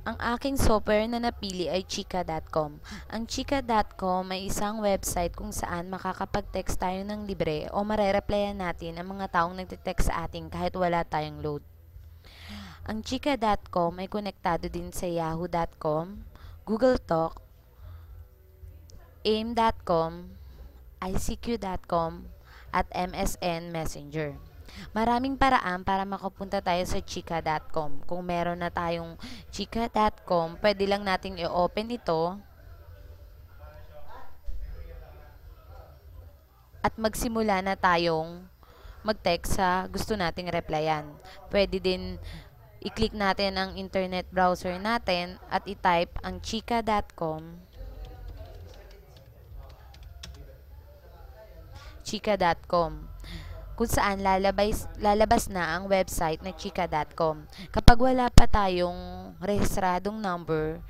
Ang aking software na napili ay chika.com. Ang chika.com ay isang website kung saan makakapag-text tayo ng libre o marereplyan natin ang mga taong nagte-text sa atin kahit wala tayong load. Ang chika.com ay konektado din sa yahoo.com, Google Talk, aim.com, icq.com, at MSN Messenger. Maraming paraan para makapunta tayo sa chika.com. Kung meron na tayong chika.com, pwede lang nating i-open ito at magsimula na tayong mag-text sa gusto nating replyan. Pwede din i-click natin ang internet browser natin at i-type ang chika.com, chika.com, kung saan lalabas na ang website na chika.com. Kapag wala pa tayong rehistradong number,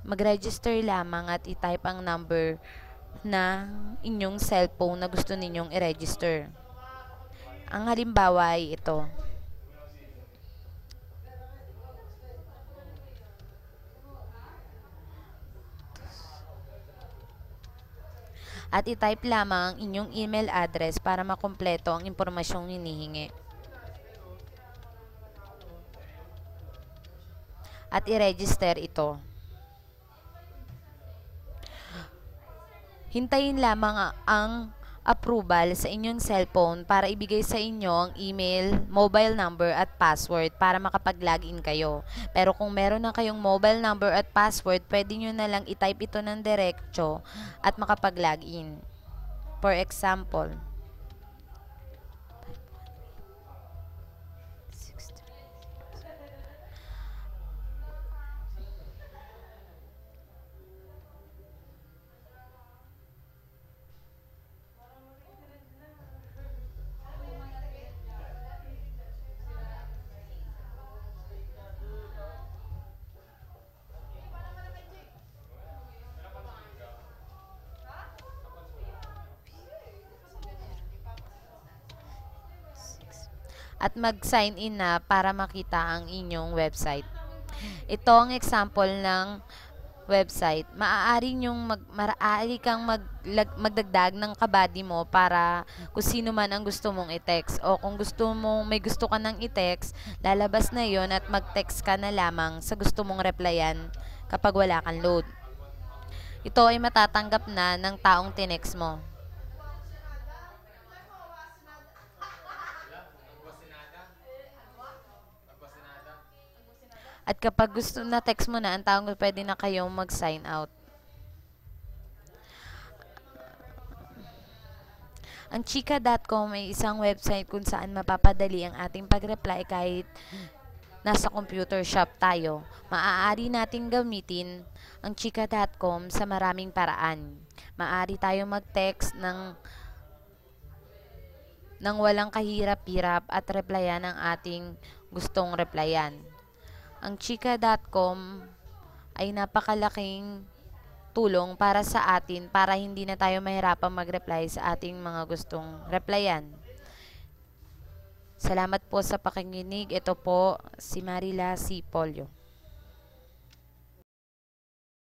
mag-register lamang at i-type ang number na inyong cellphone na gusto ninyong i-register. Ang halimbawa ay ito. At i-type lamang ang inyong email address para makumpleto ang impormasyong hinihingi. At i-register ito. Hintayin lamang ang approval sa inyong cellphone para ibigay sa inyo ang email, mobile number at password para makapag-login kayo. Pero kung meron na kayong mobile number at password, pwede nyo na lang i-type ito ng diretso at makapag-login. For example, at mag-sign in na para makita ang inyong website. Ito ang example ng website. Maaari kang magdagdag ng kabady mo para kung sino man ang gusto mong i-text. O kung may gusto ka nang i-text, lalabas na yon at mag-text ka na lamang sa gusto mong replyan kapag wala kang load. Ito ay matatanggap na ng taong tinext mo. At kapag gusto na text mo na ang taong, pwede na kayong mag-sign out. Ang chika.com ay isang website kung saan mapapadali ang ating pag-reply kahit nasa computer shop tayo. Maaari nating gamitin ang chika.com sa maraming paraan. Maaari tayong mag-text ng walang kahirap-hirap at replyan ang ating gustong replyan. Ang chika.com ay napakalaking tulong para sa atin para hindi na tayo mahirapang mag-reply sa ating mga gustong replyan. Salamat po sa pakikinig. Ito po si Marila C. Polio.